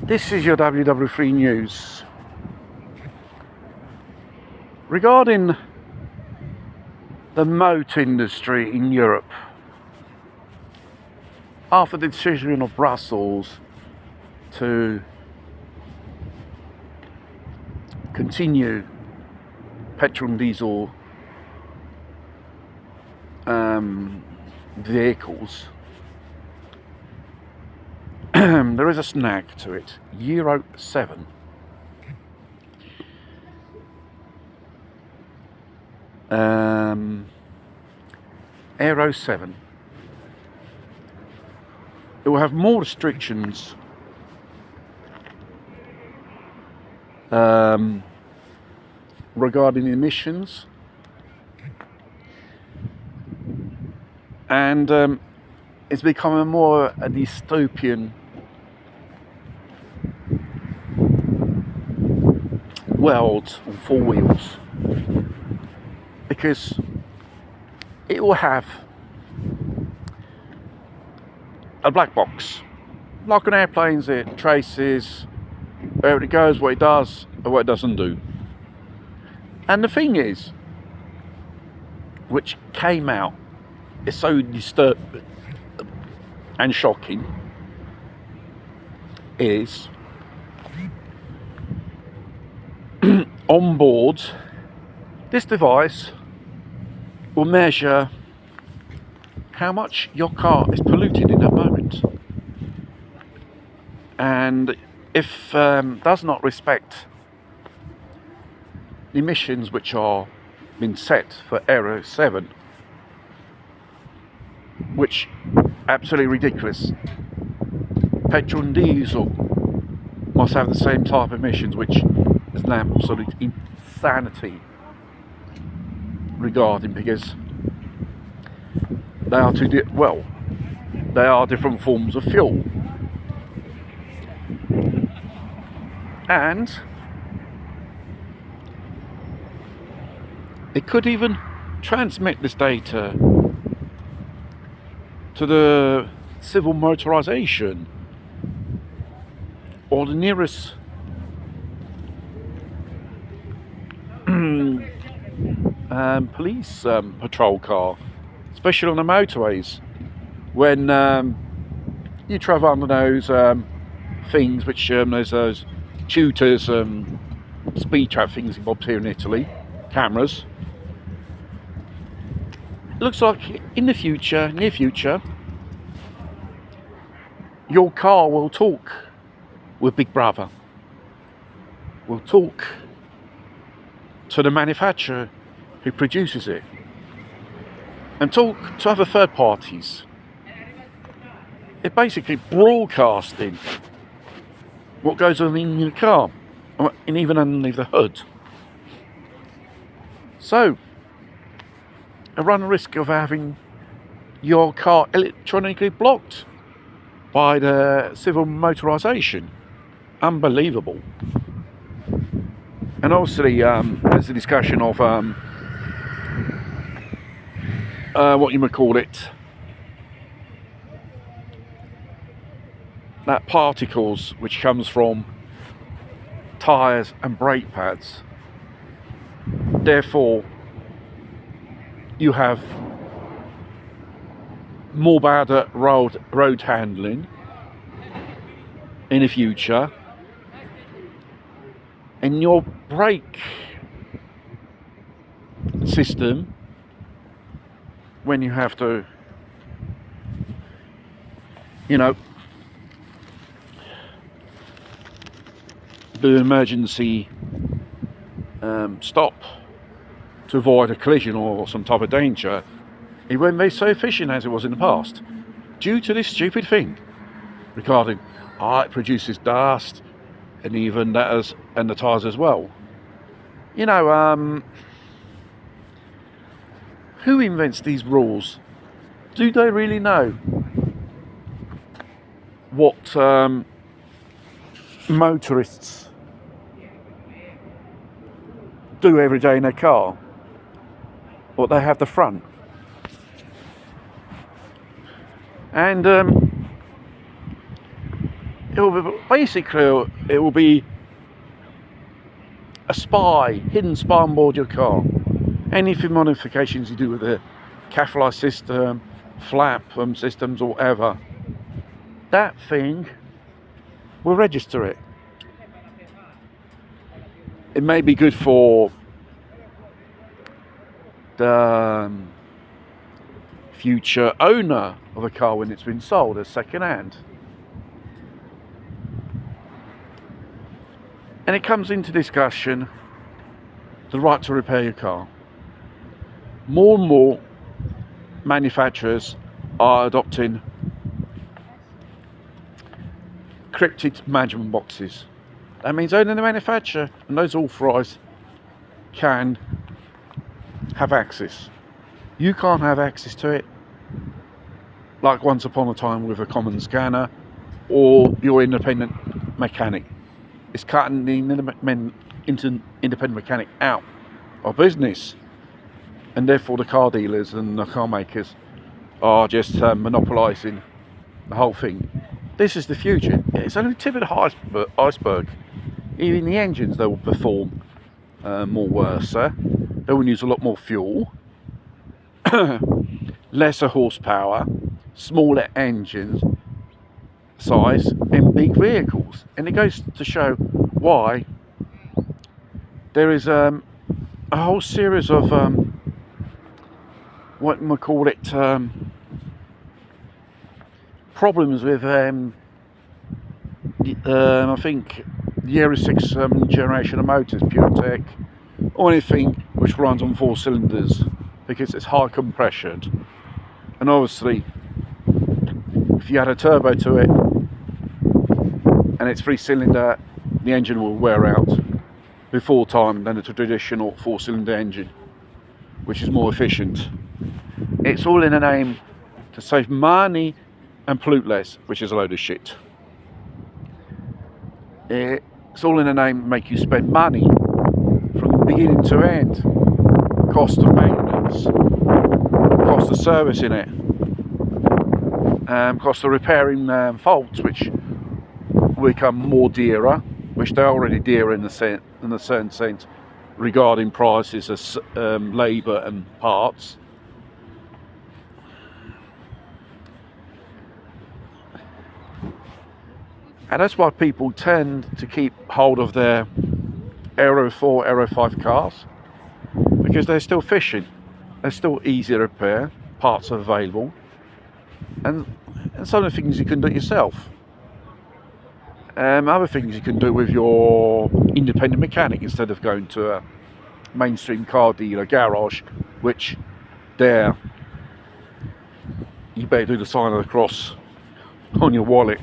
This is your WW3 news. Regarding the motor industry in Europe, after the decision of Brussels to continue petrol and diesel vehicles, there is a snag to it. euro7. euro7. It will have more restrictions regarding emissions, and it's becoming more a dystopian world on four wheels, because it will have a black box, like on airplanes. It traces where it goes, what it does, and what it doesn't do. And the thing is, which came out, is so disturbing and shocking, is on board, this device will measure how much your car is polluted in that moment, and if does not respect the emissions which are been set for euro7, which absolutely ridiculous. Petrol and diesel must have the same type of emissions, which is an absolute insanity regarding, because they are they are different forms of fuel, and it could even transmit this data to the civil motorization or the nearest police patrol car, especially on the motorways, when you travel under those things which there's those tutors, speed trap things involved here in Italy, cameras. It looks like in the future, near future, your car will talk with Big Brother, will talk to the manufacturer who produces it, and talk to other third parties. It's basically broadcasting what goes on in your car, and even underneath the hood. So, I run the risk of having your car electronically blocked by the civil motorisation. Unbelievable. And obviously, there's a discussion of what you might call it, that particles which comes from tyres and brake pads. Therefore, you have more bad road handling in the future, and your brake system, when you have to, do emergency stop to avoid a collision or some type of danger, it won't be so efficient as it was in the past, due to this stupid thing regarding it produces dust, and even that and the tyres as well. Who invents these rules? Do they really know what motorists do every day in their car? What they have the front? And it will be a hidden spy on board your car. Anything modifications you do with the catalyst system, flap systems or whatever, that thing will register it. It may be good for the future owner of a car when it's been sold as second hand. And it comes into discussion the right to repair your car. More and more manufacturers are adopting encrypted management boxes. That means only the manufacturer and those authorised can have access. You can't have access to it, like once upon a time with a common scanner or your independent mechanic. It's cutting the independent mechanic out of business, and therefore the car dealers and the car makers are just monopolising the whole thing. This is the future. It's only the tip of the iceberg. Even the engines, they will perform more worse. They will use a lot more fuel, lesser horsepower, smaller engines size in big vehicles. And it goes to show why there is a whole series of what we call it, problems with I think the Euro 6 generation of motors, PureTech, or anything which runs on 4 cylinders, because it's high compression. And obviously, if you add a turbo to it and it's 3-cylinder, the engine will wear out before time than a traditional 4-cylinder engine, which is more efficient. It's all in the name to save money and pollute less, which is a load of shit. It's all in the name to make you spend money from beginning to end. Cost of maintenance, cost of servicing it, cost of repairing faults, which become more dearer, which they're already dearer in a certain sense regarding prices of labour and parts. And that's why people tend to keep hold of their Euro 4, Euro 5 cars, because they're still efficient, they're still easy to repair, parts are available, and some of the things you can do yourself. Other things you can do with your independent mechanic instead of going to a mainstream car dealer garage, which there you better do the sign of the cross on your wallet